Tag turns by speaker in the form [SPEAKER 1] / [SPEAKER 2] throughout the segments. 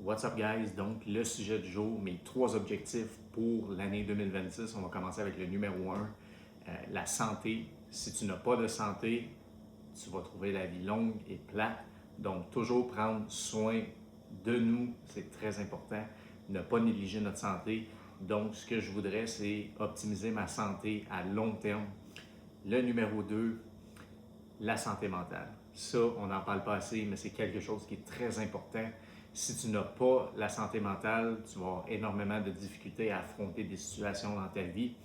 [SPEAKER 1] What's up guys? Donc le sujet du jour, mes 3 objectifs pour l'année 2026. On va commencer avec le numéro 1, la santé. Si tu n'as pas de santé, tu vas trouver la vie longue et plate. Donc toujours prendre soin de nous, c'est très important. Ne pas négliger notre santé. Donc ce que je voudrais, c'est optimiser ma santé à long terme. Le numéro 2, la santé mentale. Ça, on n'en parle pas assez, mais c'est quelque chose qui est très important. Si tu n'as pas la santé mentale, tu vas avoir énormément de difficultés à affronter des situations dans ta vie,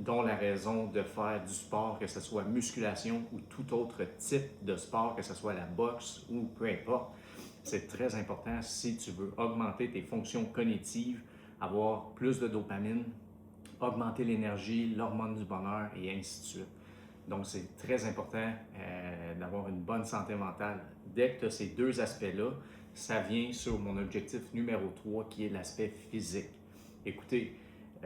[SPEAKER 1] dont la raison de faire du sport, que ce soit musculation ou tout autre type de sport, que ce soit la boxe ou peu importe. C'est très important si tu veux augmenter tes fonctions cognitives, avoir plus de dopamine, augmenter l'énergie, l'hormone du bonheur et ainsi de suite. Donc, c'est très important d'avoir une bonne santé mentale. Dès que tu as ces 2 aspects-là, ça vient sur mon objectif numéro 3 qui est l'aspect physique. Écoutez,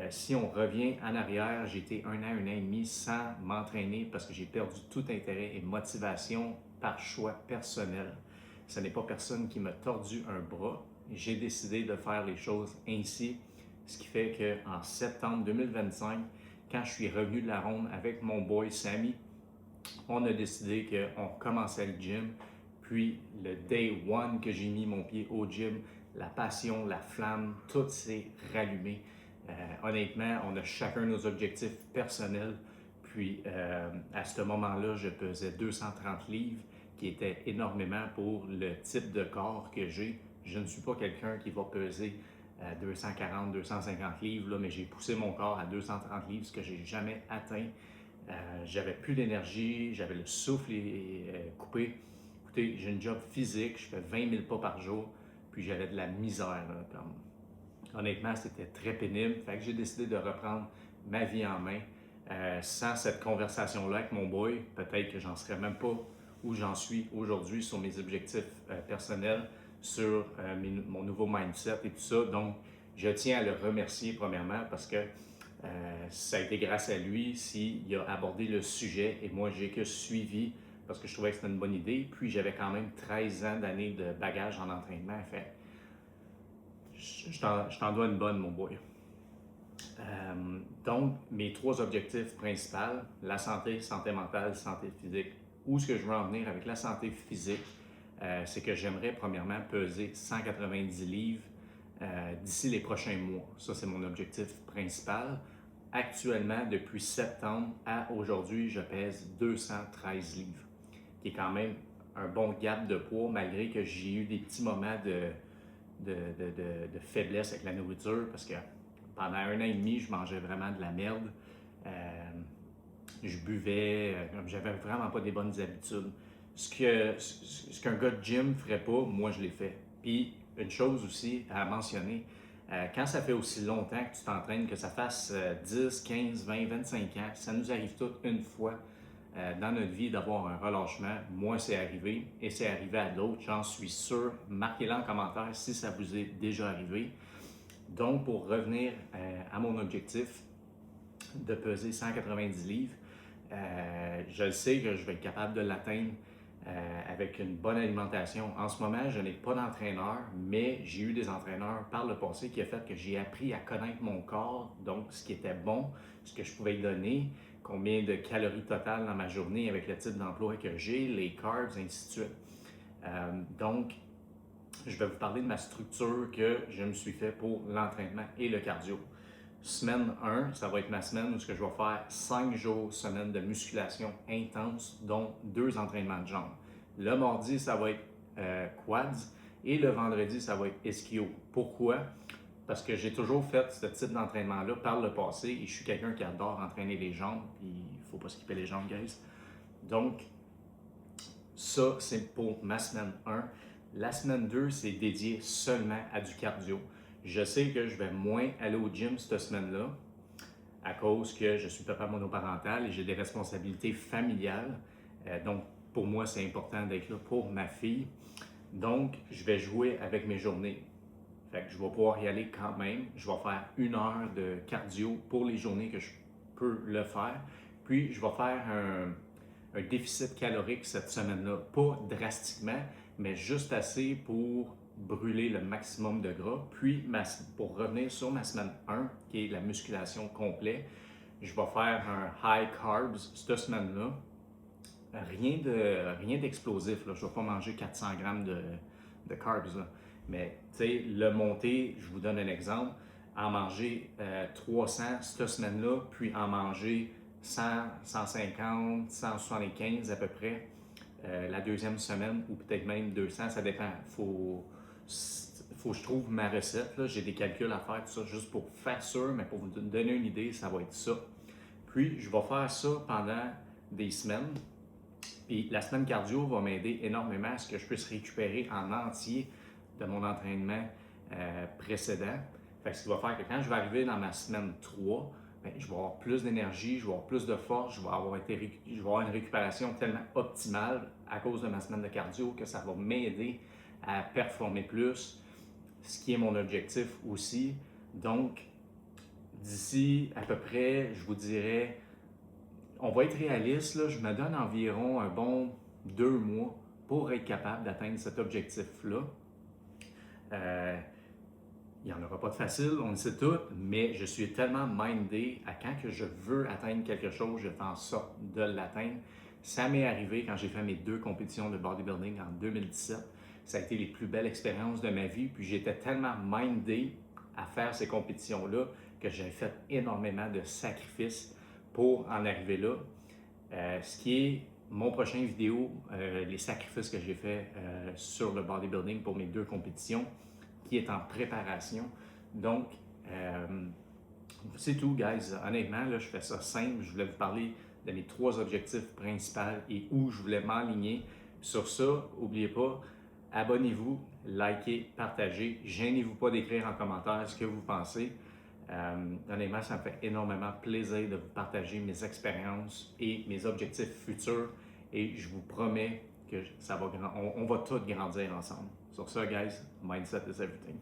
[SPEAKER 1] si on revient en arrière, j'ai été 1 an et demi sans m'entraîner parce que j'ai perdu tout intérêt et motivation par choix personnel. Ce n'est pas personne qui m'a tordu un bras. J'ai décidé de faire les choses ainsi, ce qui fait qu'en septembre 2025, quand je suis revenu de la ronde avec mon boy Sammy, on a décidé qu'on commençait le gym. Puis le day one que j'ai mis mon pied au gym, la passion, la flamme, tout s'est rallumé. Honnêtement, on a chacun nos objectifs personnels. Puis à ce moment-là, je pesais 230 livres, qui était énormément pour le type de corps que j'ai. Je ne suis pas quelqu'un qui va peser 240, 250 livres, là, mais j'ai poussé mon corps à 230 livres, ce que j'ai jamais atteint. J'avais plus d'énergie, j'avais le souffle coupé. Écoutez, j'ai une job physique, je fais 20 000 pas par jour, puis j'avais de la misère. Là, honnêtement, c'était très pénible. Fait que j'ai décidé de reprendre ma vie en main. Sans cette conversation-là avec mon boy, peut-être que j'en serais même pas où j'en suis aujourd'hui sur mes objectifs personnels, sur mon nouveau mindset et tout ça. Donc, je tiens à le remercier premièrement parce que ça a été grâce à lui s'il a abordé le sujet et moi, j'ai que suivi parce que je trouvais que c'était une bonne idée. Puis, j'avais quand même 13 ans d'années de bagage en entraînement. Fait je t'en dois une bonne, mon boy. Donc, mes 3 objectifs principaux, la santé, santé mentale, santé physique. Où est-ce que je veux en venir avec la santé physique? C'est que j'aimerais premièrement peser 190 livres d'ici les prochains mois. Ça, c'est mon objectif principal. Actuellement, depuis septembre à aujourd'hui, je pèse 213 livres, qui est quand même un bon gap de poids, malgré que j'ai eu des petits moments de faiblesse avec la nourriture, parce que pendant 1 an et demi, je mangeais vraiment de la merde. Je buvais, j'avais vraiment pas des bonnes habitudes. Ce qu'un gars de gym ferait pas, moi je l'ai fait. Puis une chose aussi à mentionner, quand ça fait aussi longtemps que tu t'entraînes, que ça fasse 10, 15, 20, 25 ans, ça nous arrive toutes une fois dans notre vie d'avoir un relâchement. Moi, c'est arrivé et c'est arrivé à d'autres, j'en suis sûr. Marquez-le en commentaire si ça vous est déjà arrivé. Donc, pour revenir à mon objectif de peser 190 livres, je le sais que je vais être capable de l'atteindre avec une bonne alimentation. En ce moment, je n'ai pas d'entraîneur, mais j'ai eu des entraîneurs par le passé qui a fait que j'ai appris à connaître mon corps, donc ce qui était bon, ce que je pouvais lui donner, combien de calories totales dans ma journée avec le type d'emploi que j'ai, les carbs, ainsi de suite. Donc, je vais vous parler de ma structure que je me suis fait pour l'entraînement et le cardio. Semaine 1, ça va être ma semaine où je vais faire 5 jours semaine de musculation intense, dont 2 entraînements de jambes. Le mardi, ça va être quads et le vendredi, ça va être ischio. Pourquoi? Parce que j'ai toujours fait ce type d'entraînement-là par le passé et je suis quelqu'un qui adore entraîner les jambes, puis il ne faut pas skipper les jambes, guys. Donc, ça, c'est pour ma semaine 1. La semaine 2, c'est dédié seulement à du cardio. Je sais que je vais moins aller au gym cette semaine-là à cause que je suis papa monoparental et j'ai des responsabilités familiales. Donc, pour moi, c'est important d'être là pour ma fille. Donc, je vais jouer avec mes journées. Fait que je vais pouvoir y aller quand même. Je vais faire 1 heure de cardio pour les journées que je peux le faire. Puis, je vais faire un déficit calorique cette semaine-là. Pas drastiquement, mais juste assez pour brûler le maximum de gras. Puis, pour revenir sur ma semaine 1, qui est la musculation complète, je vais faire un high carbs cette semaine-là. Rien d'explosif, là. Je ne vais pas manger 400 grammes de carbs, là. Mais, tu sais, le monter, je vous donne un exemple, en manger 300 cette semaine-là, puis en manger 100, 150, 175 à peu près la deuxième semaine, ou peut-être même 200, ça dépend. Faut que je trouve ma recette, là. J'ai des calculs à faire, tout ça, juste pour faire sûr, mais pour vous donner une idée, ça va être ça. Puis, je vais faire ça pendant des semaines. Puis la semaine cardio va m'aider énormément à ce que je puisse récupérer en entier de mon entraînement précédent. Fait que ce qui va faire que quand je vais arriver dans ma semaine 3, bien, je vais avoir plus d'énergie, je vais avoir plus de force, je vais avoir une récupération tellement optimale à cause de ma semaine de cardio que ça va m'aider à performer plus, ce qui est mon objectif aussi. Donc, d'ici à peu près, je vous dirais, on va être réaliste, là, je me donne environ un bon 2 mois pour être capable d'atteindre cet objectif-là. Il n'y en aura pas de facile, on le sait tout, mais je suis tellement mindé à quand que je veux atteindre quelque chose, je fais en sorte de l'atteindre. Ça m'est arrivé quand j'ai fait mes 2 compétitions de bodybuilding en 2017. Ça a été les plus belles expériences de ma vie, puis j'étais tellement mindé à faire ces compétitions-là que j'ai fait énormément de sacrifices pour en arriver là. Ce qui est mon prochain vidéo, les sacrifices que j'ai fait sur le bodybuilding pour mes 2 compétitions, qui est en préparation. Donc, c'est tout, guys. Honnêtement, là, je fais ça simple. Je voulais vous parler de mes 3 objectifs principaux et où je voulais m'aligner. Sur ça, n'oubliez pas, abonnez-vous, likez, partagez. Gênez-vous pas d'écrire en commentaire ce que vous pensez. Honnêtement, ça me fait énormément plaisir de vous partager mes expériences et mes objectifs futurs. Et je vous promets que on va tous grandir ensemble. Sur ça, guys, mindset is everything.